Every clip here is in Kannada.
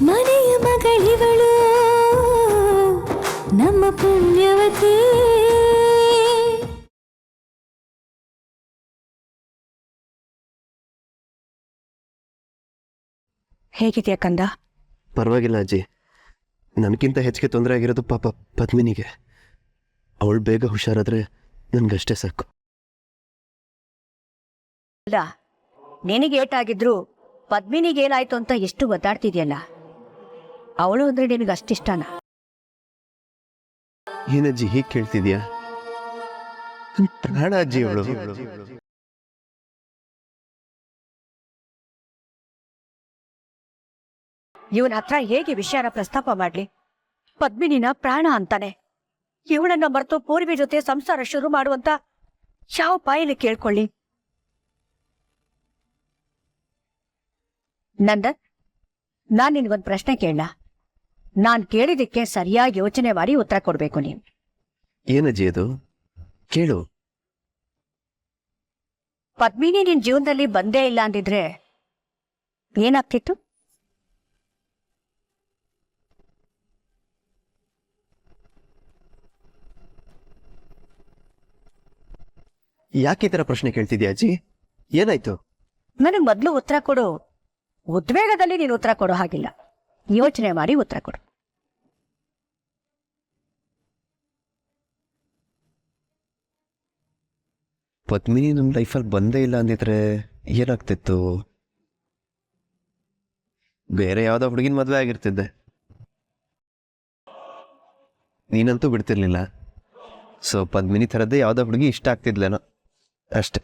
ಮನೆಯ ಮಗಳಿವಳು ನಮ್ಮ ಪುಣ್ಯವತಿ. ಹೇಗಿದೆಯಾ ಕಂದ? ಪರವಾಗಿಲ್ಲ ಅಜ್ಜಿ. ನನಗಿಂತ ಹೆಚ್ಚಿಗೆ ತೊಂದರೆ ಆಗಿರೋದು ಪಾಪ ಪದ್ಮಿನಿಗೆ. ಅವಳು ಬೇಗ ಹುಷಾರಾದ್ರೆ ನನ್ಗಷ್ಟೇ ಸಾಕು. ಅಲ್ಲ, ನಿನಗೆ ಏಟಾಗಿದ್ರು ಪದ್ಮಿನಿಗೇನಾಯ್ತು ಅಂತ ಎಷ್ಟು ಒದ್ದಾಡ್ತಿದ್ಯಲ್ಲ. ಅವಳು ಅಂದ್ರೆ ನಿನಗೆ ಅಷ್ಟಿಷ್ಟನಾ? ಏನಜ್ಜಿ ಹೀಗೆ ಕೇಳ್ತಿದ್ಯಾ? ಪ್ರಾಣ ಅಜ್ಜಿ ಅವಳು. ಇವನ ಹತ್ರ ಹೇಗೆ ವಿಷಯನ ಪ್ರಸ್ತಾಪ ಮಾಡ್ಲಿ? ಪದ್ಮಿನಿನ ಪ್ರಾಣ ಅಂತಾನೆ. ಇವಳನ್ನ ಮರೆತು ಪೂರ್ವಿ ಜೊತೆ ಸಂಸಾರ ಶುರು ಮಾಡುವಂತ ಯಾವ ಬಾಯಲ್ಲಿ ಕೇಳ್ಕೊಳ್ಳಿ? ನಂದನ್, ನಾನ್ ನಿನ್ಗೊಂದು ಪ್ರಶ್ನೆ ಕೇಳಲ್ಲ. ನಾನ್ ಕೇಳಿದಕ್ಕೆ ಸರಿಯಾಗಿ ಯೋಚನೆ ಮಾಡಿ ಉತ್ತರ ಕೊಡ್ಬೇಕು ನೀನು. ಏನಜ್ಜಿ ಅದು? ಕೇಳು. ಪದ್ಮಿನಿ ನಿನ್ ಜೀವನದಲ್ಲಿ ಬಂದೇ ಇಲ್ಲ ಅಂದಿದ್ರೆ ಏನಾಗ್ತಿತ್ತು? ಯಾಕೆ ಈ ಥರ ಪ್ರಶ್ನೆ ಕೇಳ್ತಿದ್ಯಾ ಅಜ್ಜಿ? ಏನಾಯ್ತು? ನನಗ್ ಮೊದ್ಲು ಉತ್ತರ ಕೊಡು. ಉದ್ವೇಗದಲ್ಲಿ ನೀನು ಉತ್ತರ ಕೊಡೋ ಹಾಗಿಲ್ಲ. ಯೋಚನೆ ಮಾಡಿ ಉತ್ತರ ಕೊಡು. ಪದ್ಮಿನಿ ನನ್ನ ಲೈಫಲ್ಲಿ ಬಂದೇ ಇಲ್ಲ ಅಂದಿದ್ರೆ ಏನಾಗ್ತಿತ್ತು? ಬೇರೆ ಯಾವುದೋ ಹುಡುಗಿನ ಮದುವೆ ಆಗಿರ್ತಿದ್ದೆ. ನೀನಂತೂ ಬಿಡ್ತಿರ್ಲಿಲ್ಲ. ಸೊ ಪದ್ಮಿನಿ ಥರದ್ದೇ ಯಾವುದೋ ಹುಡುಗಿ ಇಷ್ಟ ಆಗ್ತಿದ್ಲೇನೋ ಅಷ್ಟೆ.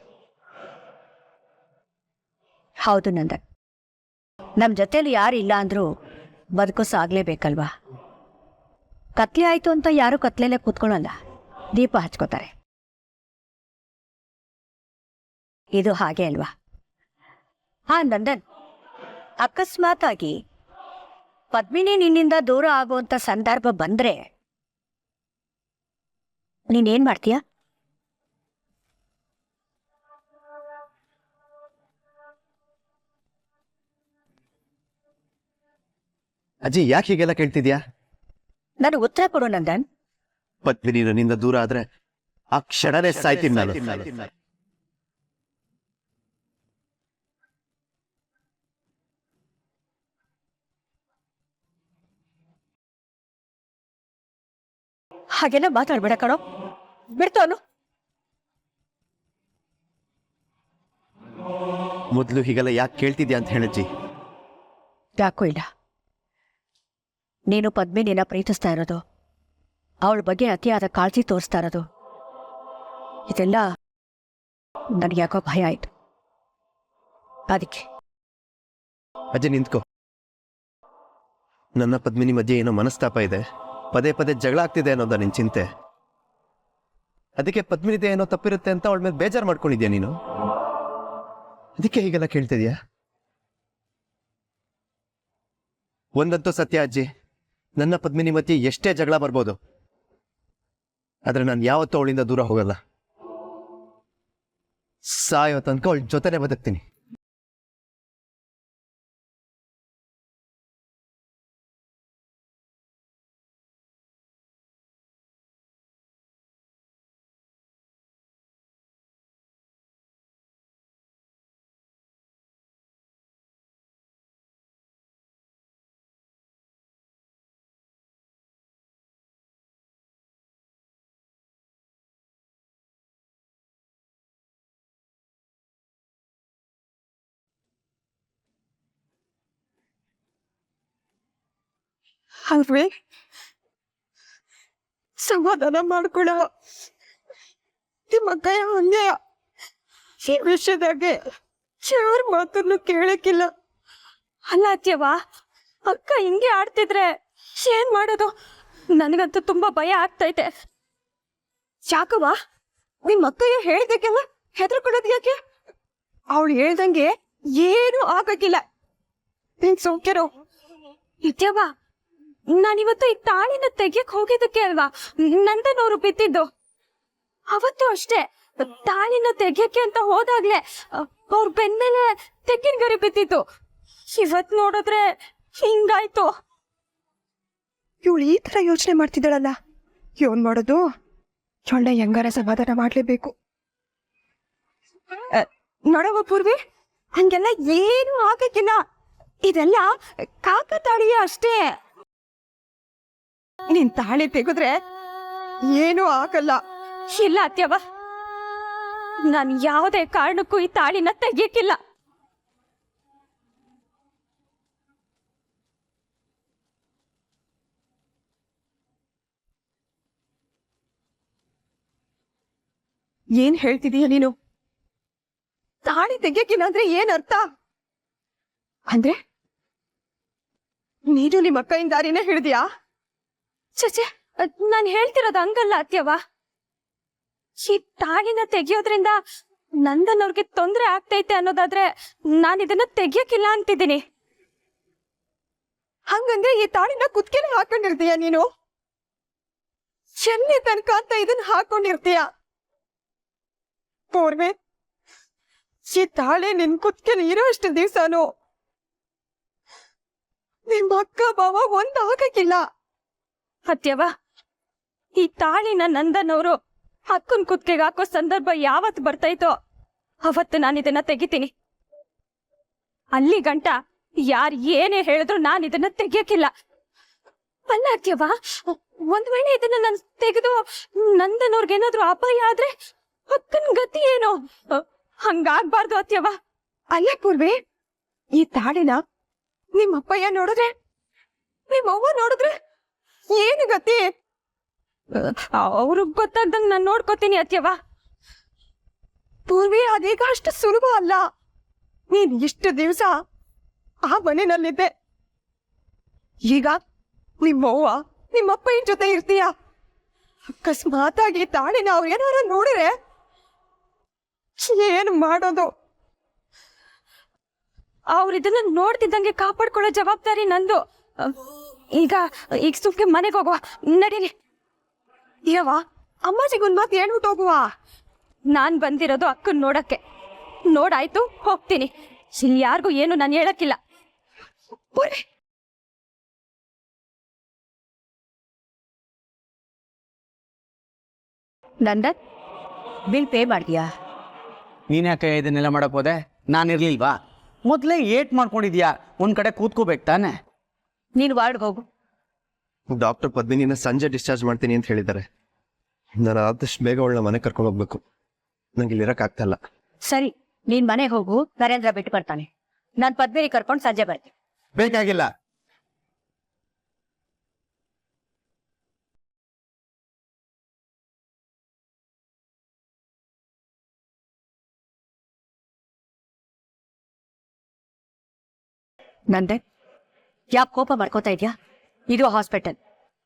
ಹೌದು ನಂದನ್, ನಮ್ ಜೊತೆಲಿ ಯಾರು ಇಲ್ಲ ಅಂದ್ರೂ ಬದುಕು ಸಾಗ್ಲೇಬೇಕಲ್ವಾ? ಕತ್ಲೆ ಆಯ್ತು ಅಂತ ಯಾರು ಕತ್ಲೆಲೆ ಕೂತ್ಕೊಳ್ಳಲ್ಲ, ದೀಪ ಹಚ್ಕೋತಾರೆ. ಇದು ಹಾಗೆ ಅಲ್ವಾ? ಹಾ ನಂದನ್, ಅಕಸ್ಮಾತ್ ಆಗಿ ಪದ್ಮಿನಿ ನಿನ್ನಿಂದ ದೂರ ಆಗುವಂತ ಸಂದರ್ಭ ಬಂದ್ರೆ ನೀನೇನ್ ಮಾಡ್ತೀಯ? ಅಜ್ಜಿ ಯಾಕೆ ಹೀಗೆಲ್ಲ ಕೇಳ್ತಿದ್ಯಾ? ನನಗೆ ಉತ್ತರ ಕೊಡು ನಂದನ್. ಪದ್ಮಿನಿ ನನ್ನಿಂದ ದೂರ ಆದ್ರೆ ಆ ಕ್ಷಣನೇ ಸಾಯ್ತೀನಿ ನಾನು. ಹಾಗೆಲ್ಲ ಮಾತಾಡ್ಬೇಡ ಕಣೋ, ಬಿಡ್ತಾನು. ಮೊದಲು ಹೀಗೆಲ್ಲ ಯಾಕೆ ಕೇಳ್ತಿದ್ಯಾ ಅಂತ ಹೇಳಜ್ಜಿ. ಯಾಕೂ ಇಲ್ಲ. ನೀನು ಪದ್ಮಿನಿನ ಪ್ರೀತಿಸ್ತಾ ಇರೋದು, ಅವಳ ಬಗ್ಗೆ ಅತಿಯಾದ ಕಾಳಜಿ ತೋರಿಸ್ತಾ ಇರೋದು, ಇದೆಲ್ಲ ನನಗೆ ಯಾಕೋ ಭಯ ಆಯ್ತು. ಅದಕ್ಕೆ ಅಜ್ಜಿ ನಿಂತ್ಕೋ. ನನ್ನ ಪದ್ಮಿನಿ ಮಧ್ಯೆ ಏನೋ ಮನಸ್ತಾಪ ಇದೆ, ಪದೇ ಪದೇ ಜಗಳ ಆಗ್ತಿದೆ ಅನ್ನೋದ ನಿನ್ ಚಿಂತೆ. ಅದಕ್ಕೆ ಪದ್ಮಿನಿದೆ ಏನೋ ತಪ್ಪಿರುತ್ತೆ ಅಂತ ಅವಳ ಮೇಲೆ ಬೇಜಾರು ಮಾಡ್ಕೊಂಡಿದ್ಯಾ ನೀನು? ಅದಕ್ಕೆ ಹೀಗೆಲ್ಲ ಕೇಳ್ತಿದ್ಯಾ? ಒಂದಂತೂ ಸತ್ಯ ಅಜ್ಜಿ, ನನ್ನ ಪದ್ಮಿನಿ ಮಧ್ಯೆ ಎಷ್ಟೇ ಜಗಳ ಬರ್ಬೋದು, ಆದ್ರೆ ನಾನು ಯಾವತ್ತೂ ಅವಳಿಂದ ದೂರ ಹೋಗಲ್ಲ. ಸಾಯೋ ತನಕ ಅವಳ ಜೊತೆನೆ ಬದುಕ್ತೀನಿ. ಅಲ್ವೇ? ಸಮಾಧಾನ ಮಾಡ್ಕೊಳ. ನಿಮ್ಮ ಕೈ ಹಂಗೆ ಈ ವಿಷಯದಾಗೆ ಯಾರ ಮಾತನ್ನು ಕೇಳಕ್ಕಿಲ್ಲ. ಅಲ್ಲ ಅತ್ಯವ, ಅಕ್ಕ ಹಿಂಗೆ ಆಡ್ತಿದ್ರೆ ಏನ್ ಮಾಡೋದು? ನನಗಂತೂ ತುಂಬಾ ಭಯ ಆಗ್ತೈತೆ. ಯಾಕವ್ವ, ನಿಮ್ಮ ಅಕ್ಕಯ್ಯ ಹೇಳ್ದಕ್ಕೆಲ್ಲ ಹೆದರ್ಕೊಳ್ಳೋದು ಯಾಕೆ? ಅವಳು ಹೇಳ್ದಂಗೆ ಏನು ಆಗಕ್ಕಿಲ್ಲ. ನೀನ್ ಸೌಖ್ಯರೋ? ನಿತ್ಯವ್ವ, ನಾನಿವತ್ತು ಈ ತಾಳಿನ ತೆಗಿಯಕ್ ಹೋಗಿದ್ದಕ್ಕೆ ಅಲ್ವಾ ನಂದನವರು ಬಿದ್ದಿದ್ದು. ಅವತ್ತು ಅಷ್ಟೇ ತಾಳಿನ ತೆಗಿಯಕ್ಕೆ ಅಂತ ಹೋದಾಗ್ಲೆ ಅವ್ರ ಬೆನ್ಮೇಲೆ ತೆಗ್ಗಿನ ಗರಿ ಬಿದ್ದಿತ್ತು. ಇವತ್ ನೋಡಿದ್ರೆ ಹಿಂಗಾಯ್ತು. ಇವಳು ಈ ತರ ಯೋಚನೆ ಮಾಡ್ತಿದ್ದಾಳಲ್ಲ, ಏನ್ ಮಾಡೋದು? ಚೊಳ್ಳೆ ಹೆಂಗಾರ ಸಮಾಧಾನ ಮಾಡ್ಲೇಬೇಕು. ನೋಡವ ಪೂರ್ವಿ, ಹಂಗೆಲ್ಲ ಏನು ಆಗಕ್ಕಿಲ್ಲ. ಇದೆಲ್ಲ ಕಾಕತಾಳೀಯ ಅಷ್ಟೇ. ನಿನ್ ತಾಳಿ ತೆಗೆದ್ರೆ ಏನೂ ಆಗಲ್ಲ. ಇಲ್ಲ ಅತ್ಯವ, ನಾನು ಯಾವುದೇ ಕಾರಣಕ್ಕೂ ಈ ತಾಳಿನ ತೆಗಿಯಕ್ಕಿಲ್ಲ. ಏನ್ ಹೇಳ್ತಿದೀಯ ನೀನು? ತಾಳಿ ತೆಗಿಯಕ್ಕಿಲ್ಲ ಅಂದ್ರೆ ಏನ್ ಅರ್ಥ? ಅಂದ್ರೆ ನೀನು ನಿಮ್ಮ ಅಕ್ಕನ ದಾರಿನೇ ಹಿಡಿದ್ಯಾ? ಚಚೆ, ನಾನು ಹೇಳ್ತಿರೋದು ಹಂಗಲ್ಲ ಅತ್ಯವ. ಈ ತಾಳಿನ ತೆಗಿಯೋದ್ರಿಂದ ನಂದನ್ ಅವ್ರಿಗೆ ತೊಂದರೆ ಆಗ್ತೈತೆ ಅನ್ನೋದಾದ್ರೆ ನಾನು ಇದನ್ನ ತೆಗಿಯಕ್ಕಿಲ್ಲ ಅಂತಿದ್ದೀನಿ. ಹಂಗಂದ್ರೆ ಈ ತಾಳಿನ ಕುತ್ತಿಗೆನೇ ಹಾಕೊಂಡಿರ್ತೀಯ ನೀನು? ಚೆನ್ನೆ ತನಕ ಅಂತ ಇದನ್ನ ಹಾಕೊಂಡಿರ್ತೀಯ? ಪೂರ್ವೆ, ಈ ತಾಳಿ ನಿನ್ ಕುತ್ತಿಗೆನ ಇರೋಷ್ಟು ದಿವ್ಸನು ನಿಮ್ಮ ಅಕ್ಕ ಬಾವ ಒಂದಾಗಕ್ಕಿಲ್ಲ. ಅತ್ಯವ, ಈ ತಾಳಿನ ನಂದನ್ ಅವರು ಅಕ್ಕನ್ ಕುತ್ತಿಗೆಗೆ ಹಾಕೋ ಸಂದರ್ಭ ಯಾವತ್ತು ಬರ್ತೈತೋ ಅವತ್ತು ನಾನು ಇದನ್ನ ತೆಗಿತೀನಿ. ಅಲ್ಲಿ ಗಂಟ ಯಾರು ಏನೇ ಹೇಳಿದ್ರು ನಾನು ಇದನ್ನ ತೆಗಿಯಕ್ಕಿಲ್ಲ. ಅಲ್ಲ ಅತ್ಯವ, ಒಂದ್ ವೇಳೆ ಇದನ್ನ ನಾನು ತೆಗೆದು ನಂದನ್ ಅವ್ರಿಗೇನಾದ್ರೂ ಅಪಾಯ ಆದ್ರೆ ಅಕ್ಕನ್ ಗತಿ ಏನು? ಹಂಗಾಗ್ಬಾರ್ದು ಅತ್ಯವ. ಅಲ್ಲ ಪೂರ್ವಿ, ಈ ತಾಳಿನ ನಿಮ್ಮಪ್ಪಯ್ಯ ನೋಡಿದ್ರೆ, ನಿಮ್ಮವ್ವ ನೋಡಿದ್ರೆ ಏನು ಗತಿ? ಅವ್ರಿಗೆ ಗೊತ್ತಾಗ್ದಂಗ್ ನಾನು ನೋಡ್ಕೋತೀನಿ ಅತ್ಯವ. ಪೂರ್ವಿ, ಅದೀಗ ಅಷ್ಟು ಸುಲಭ ಅಲ್ಲ. ನೀನ್ ಇಷ್ಟು ದಿವಸ ಆ ಮನೆಯಲ್ಲಿದ್ದೆ, ಈಗ ನಿಮ್ಮವ್ವ ನಿಮ್ಮಪ್ಪಯ್ಯನ ಜೊತೆ ಇರ್ತೀಯ. ಅಕಸ್ಮಾತ್ ಆಗಿ ತಾಳಿನ ಅವ್ರು ಏನಾರ ನೋಡಿದ್ರೆ ಏನು ಮಾಡೋದು? ಅವ್ರ ಇದನ್ನ ನೋಡ್ತಿದ್ದಂಗೆ ಕಾಪಾಡ್ಕೊಳ್ಳೋ ಜವಾಬ್ದಾರಿ ನಂದು. ಈಗ ಸುಮ್ಕೆ ಮನೆಗೆ ಹೋಗುವ, ನಡೀರಿ. ಯವ್ವ, ಅಮ್ಮಾಜಿಗೊಂದ್ ಮಾತು ಹೇಳ್ಬಿಟ್ಟು ಹೋಗುವ. ನಾನ್ ಬಂದಿರೋದು ಅಕ್ಕನ್ ನೋಡಕ್ಕೆ. ನೋಡಾಯ್ತು, ಹೋಗ್ತೀನಿ. ಇಲ್ಲಿ ಯಾರಿಗೂ ಏನು ನಾನು ಹೇಳಕ್ಕಿಲ್ಲ. ನಂದನ್, ಬಿಲ್ ಪೇ ಮಾಡಿದ್ಯಾ? ನೀನ್ಯಾಕೆ ಇದನ್ನೆಲ್ಲ ಮಾಡಕ್ ಹೋದೆ? ನಾನಿರ್ಲಿಲ್ವಾ? ಮೊದಲೇ ಏಟ್ ಮಾಡ್ಕೊಂಡಿದ್ಯಾ, ಒಂದ್ ಕಡೆ ಕೂತ್ಕೋಬೇಕು ತಾನೆ. ನೀನು ವಾರ್ಡ್ಗೆ ಹೋಗು. ಡಾಕ್ಟರ್ ಪದ್ಮಿನಿನ ಸಂಜೆ ಡಿಸ್ಚಾರ್ಜ್ ಮಾಡ್ತೀನಿ ಅಂತ ಹೇಳಿದ್ದಾರೆ. ನಾನು ಆದಷ್ಟು ಬೇಗ ಅವಳನ್ನ ಮನೆ ಕರ್ಕೊಂಡು ಹೋಗ್ಬೇಕು. ನಂಗೆ ಇಲ್ಲಿ ಇರಕ್ಕಾಗ್ತಾ ಇಲ್ಲ. ಸರಿ, ನೀನ್ ಮನೆಗೆ ಹೋಗು. ನರೇಂದ್ರ ಬಿಟ್ಟು ಬರ್ತಾನೆ. ನಾನು ಪದ್ಮಿನಿ ಕರ್ಕೊಂಡು ಸಂಜೆ ಬರ್ತೀನಿ. ಬೇಕಾಗಿಲ್ಲ. ನಂದೆ, ಯಾಕೆ ಕೋಪ ಮಾಡ್ಕೋತಾ ಇದ್ಯಾ? ಇದು ಹಾಸ್ಪಿಟಲ್,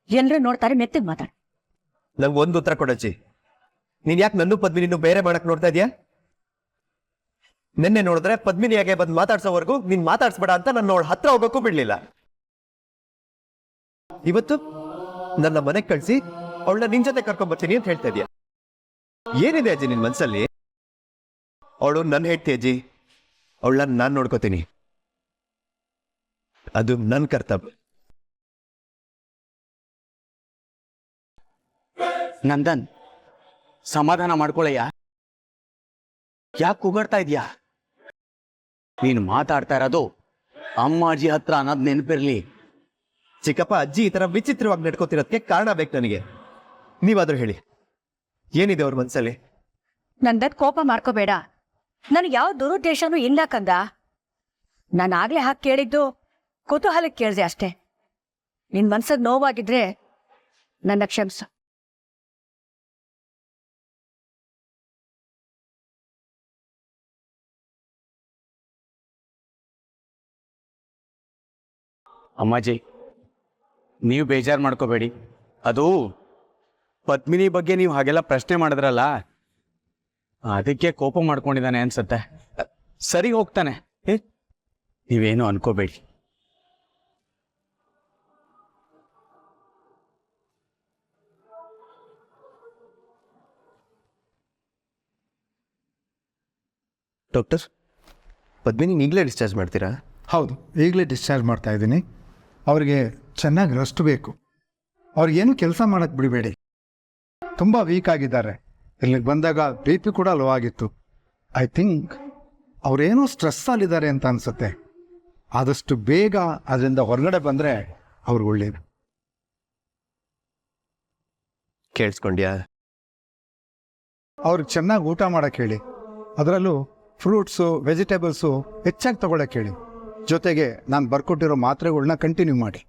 ಎಲ್ಲರೂ ನೋಡ್ತಾರೆ. ಮೆತ್ತಗ್ ಮಾತಾಡು. ನಂಗೆ ಒಂದು ಉತ್ತರ ಕೊಡಜ್ಜಿ. ನೀನ್ ಯಾಕೆ ನನ್ನೂ ಪದ್ಮಿನಿನೂ ಬೇರೆ ಮಾಡಕ್ ನೋಡ್ತಾ ಇದೀಯಾ? ನಿನ್ನೆ ನೋಡಿದ್ರೆ ಪದ್ಮಿನಿಯಾಗೆ ಬಂದು ಮಾತಾಡ್ಸೋವರೆಗೂ ನೀನ್ ಮಾತಾಡ್ಸ್ಬೇಡ ಅಂತ ನನ್ನ ಅವಳ ಹತ್ರ ಹೋಗೋಕ್ಕೂ ಬಿಡ್ಲಿಲ್ಲ. ಇವತ್ತು ನನ್ನ ಮನೆಗೆ ಕಳ್ಸಿ ಅವಳನ್ನ ನಿನ್ ಜೊತೆ ಕರ್ಕೊಂಡ್ ಬರ್ತೀನಿ ಅಂತ ಹೇಳ್ತಾ ಇದೀಯ. ಏನಿದೆ ಅಜ್ಜಿ ನಿನ್ ಮನ್ಸಲ್ಲಿ? ಅವಳು ನನ್ನ ಹೇಳ್ತಿ ಅಜ್ಜಿ, ಅವಳನ್ನ ನಾನ್ ನೋಡ್ಕೋತೀನಿ. ಅದು ನನ್ನ ಕರ್ತವ್ಯ. ನಂದನ್, ಸಮಾಧಾನ ಮಾಡ್ಕೊಳಯ್ಯ. ಯಾಕೆ ಕೂಗಾಡ್ತಾ ಇದೀಯಾ? ನೀನು ಮಾತಾಡ್ತಾ ಇರೋದು ಅಮ್ಮಾಜಿ ಹತ್ರ ಅನ್ನೋದು ನೆನಪಿರ್ಲಿ. ಚಿಕ್ಕಪ್ಪ, ಅಜ್ಜಿ ಈ ತರ ವಿಚಿತ್ರವಾಗಿ ನಡ್ಕೋತಿರೋದಕ್ಕೆ ಕಾರಣ ಬೇಕು ನನಗೆ. ನೀವಾದ್ರೂ ಹೇಳಿ, ಏನಿದೆ ಅವ್ರ ಮನ್ಸಲ್ಲಿ? ನಂದನ್, ಕೋಪ ಮಾಡ್ಕೋಬೇಡ. ನನಗೆ ಯಾವ ದುರುದ್ದೇಶನೂ ಇಲ್ಲ ಕಂದ. ನಾನು ಆಗ್ಲೇ ಹಾಕಿ ಕೇಳಿದ್ದು ಕುತೂಹಲಕ್ಕೆ ಕೇಳಿದೆ ಅಷ್ಟೇ. ನಿನ್ ಮನ್ಸಿಗೆ ನೋವಾಗಿದ್ರೆ ನನ್ನ ಕ್ಷಮಿಸು. ಅಮ್ಮಾಜಿ, ನೀವು ಬೇಜಾರು ಮಾಡ್ಕೋಬೇಡಿ. ಅದು ಪದ್ಮಿನಿ ಬಗ್ಗೆ ನೀವು ಹಾಗೆಲ್ಲ ಪ್ರಶ್ನೆ ಮಾಡಿದ್ರಲ್ಲ, ಅದಕ್ಕೆ ಕೋಪ ಮಾಡ್ಕೊಂಡಿದ್ದಾನೆ ಅನ್ಸತ್ತೆ. ಸರಿ ಹೋಗ್ತಾನೆ, ನೀವೇನು ಅನ್ಕೋಬೇಡಿ. ಡಾಕ್ಟರ್, ಪದ್ಮಿನಿ ಈಗಲೇ ಡಿಸ್ಚಾರ್ಜ್ ಮಾಡ್ತೀರಾ? ಹೌದು, ಈಗಲೇ ಡಿಸ್ಚಾರ್ಜ್ ಮಾಡ್ತಾ ಇದ್ದೀನಿ. ಅವ್ರಿಗೆ ಚೆನ್ನಾಗಿ ರೆಸ್ಟ್ ಬೇಕು. ಅವ್ರಿಗೇನು ಕೆಲಸ ಮಾಡೋಕ್ಕೆ ಬಿಡಬೇಡಿ. ತುಂಬ ವೀಕ್ ಆಗಿದ್ದಾರೆ. ಇಲ್ಲಿಗೆ ಬಂದಾಗ ಬಿ ಪಿ ಕೂಡ ಲೋ ಆಗಿತ್ತು. ಐ ಥಿಂಕ್ ಅವರೇನೋ ಸ್ಟ್ರೆಸ್ಸಲ್ಲಿದ್ದಾರೆ ಅಂತ ಅನಿಸುತ್ತೆ. ಆದಷ್ಟು ಬೇಗ ಅದರಿಂದ ಹೊರಗಡೆ ಬಂದರೆ ಅವ್ರಿಗೆ ಒಳ್ಳೆಯದು. ಕೇಳಿಸ್ಕೊಂಡ್ಯಾ? ಅವ್ರಿಗೆ ಚೆನ್ನಾಗಿ ಊಟ ಮಾಡೋಕ್ಕೆ ಹೇಳಿ. ಅದರಲ್ಲೂ ಫ್ರೂಟ್ಸು ವೆಜಿಟೇಬಲ್ಸು ಹೆಚ್ಚಾಗಿ ತಗೊಳ್ಳೋಕೆ ಹೇಳಿ. ಜೊತೆಗೆ ನಾನು ಬರ್ಕೊಟ್ಟಿರೋ ಮಾತ್ರೆಗಳನ್ನ ಕಂಟಿನ್ಯೂ ಮಾಡಿ.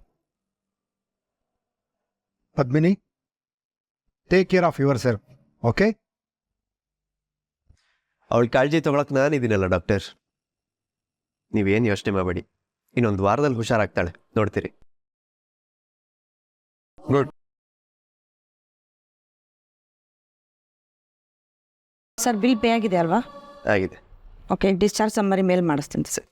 Padmini, take care of your self. Okay? ಅವಳ ಕಾಳಜಿ ತೊಗೊಳಕ್ಕೆ ನಾನಿದ್ದೀನಲ್ಲ ಡಾಕ್ಟರ್. ನೀವೇನು ಯೋಚನೆ ಮಾಡಬೇಡಿ. ಇನ್ನೊಂದು ವಾರದಲ್ಲಿ ಹುಷಾರಾಗ್ತಾಳೆ, ನೋಡ್ತೀರಿ. ಗುಡ್. ಸರ್, ಬಿಲ್ ಪೇ ಆಗಿದೆ ಅಲ್ವಾ? ಆಗಿದೆ. ಓಕೆ, ಡಿಸ್ಚಾರ್ಜ್ ಸಮ್ಮರಿ ಮೇಲ್ ಮಾಡಿಸ್ತೀನಿ ಸರ್.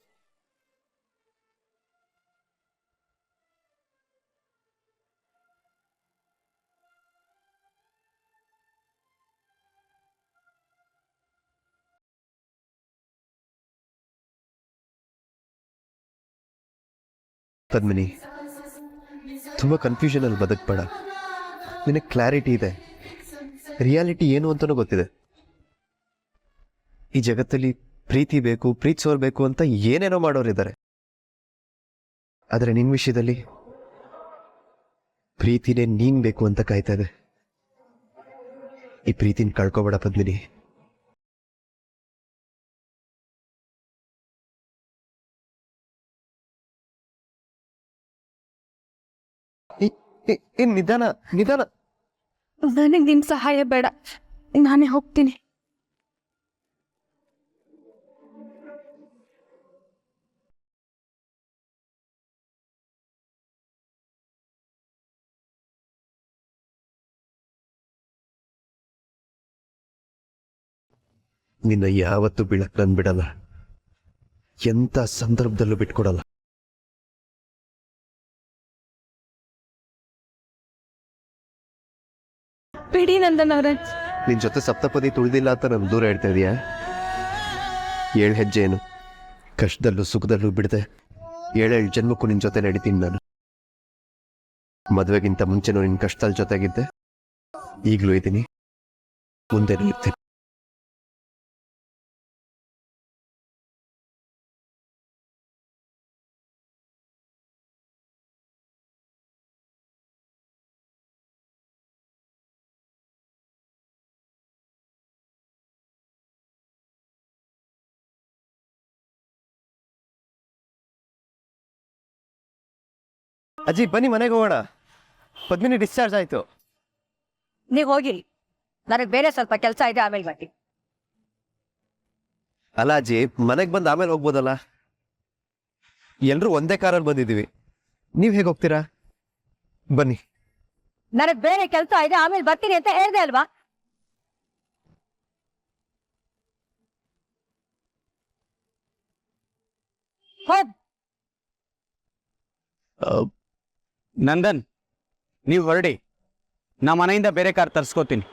ಪದ್ಮಿನಿ, ತುಂಬ ಕನ್ಫ್ಯೂಷನಲ್ಲಿ ಬದುಕಬೇಡ. ನಿನಗೆ ಕ್ಲಾರಿಟಿ ಇದೆ, ರಿಯಾಲಿಟಿ ಏನು ಅಂತಲೂ ಗೊತ್ತಿದೆ. ಈ ಜಗತ್ತಲ್ಲಿ ಪ್ರೀತಿ ಬೇಕು, ಪ್ರೀತಿಸೋರ್ಬೇಕು ಅಂತ ಏನೇನೋ ಮಾಡೋರಿದ್ದಾರೆ. ಆದರೆ ನಿನ್ನ ವಿಷಯದಲ್ಲಿ ಪ್ರೀತಿನೇ ನೀನ್ ಬೇಕು ಅಂತ ಕಾಯ್ತಾ ಇದೆ. ಈ ಪ್ರೀತಿನ ಕಳ್ಕೊಬೇಡ ಪದ್ಮಿನಿ. ನಿಧಾನ ನಿಧಾನ. ನನಗೆ ನಿನ್ನ ಸಹಾಯ ಬೇಡ, ನಾನೇ ಹೋಗ್ತೀನಿ. ನಿನ್ನ ಯಾವತ್ತೂ ಬೀಳಕ್ ನನ್ ಬಿಡಲ್ಲ, ಎಂಥ ಸಂದರ್ಭದಲ್ಲೂ ಬಿಟ್ಕೊಡಲ್ಲ. ಬಿಡಿ ನಂದನ್ ಅವ್ರೆ. ನಿನ್ ಜೊತೆ ಸಪ್ತಪದಿ ತುಳಿದಿಲ್ಲ ಅಂತ ನಾನು ದೂರ ಇಡ್ತಾ ಇದೀಯಾ? 7 ಹೆಜ್ಜೆ ಏನು, ಕಷ್ಟದಲ್ಲೂ ಸುಖದಲ್ಲೂ ಬಿಡದೆ 7 ಜನ್ಮಕ್ಕೂ ನಿನ್ ಜೊತೆ ನಡಿತೀನಿ ನಾನು. ಮದುವೆಗಿಂತ ಮುಂಚೆನೂ ನಿನ್ ಕಷ್ಟದಲ್ಲಿ ಜೊತೆಗಿದ್ದೆ, ಈಗಲೂ ಇದ್ದೀನಿ, ಮುಂದೆ ಇರ್ತೀನಿ. ಅಜ್ಜಿ ಬನ್ನಿ, ಮನೆಗೆ ಹೋಗೋಣ. ಪದ್ಮಿನಿ ಡಿಸ್ಚಾರ್ಜ್ ಆಯ್ತು. ನೀವು ಹೋಗಿರಿ, ನನಗೆ ಬೇರೆ ಸ್ವಲ್ಪ ಕೆಲಸ ಇದೆ, ಆಮೇಲೆ ಬರ್ತೀನಿ. ಅಲ್ಲ ಅಜ್ಜಿ, ಮನೆಗೆ ಬಂದು ಆಮೇಲೆ ಹೋಗ್ಬೋದಲ್ಲ? ಎಲ್ಲರೂ ಒಂದೇ ಕಾರಲ್ಲಿ ಬಂದಿದ್ದೀವಿ, ನೀವು ಹೇಗೆ ಹೋಗ್ತೀರಾ? ಬನ್ನಿ. ನನಗೆ ಬೇರೆ ಕೆಲಸ ಇದೆ, ಆಮೇಲೆ ಬರ್ತೀನಿ ಅಂತ ಹೇಳ್ದೆ ಅಲ್ವಾ? ಹೋಗ್. ನಂದನ್, ನೀವು ಹೊರಡಿ, ನಾ ಮನೆಯಿಂದ ಬೇರೆ ಕಾರ್ ತರಿಸ್ಕೋತೀನಿ.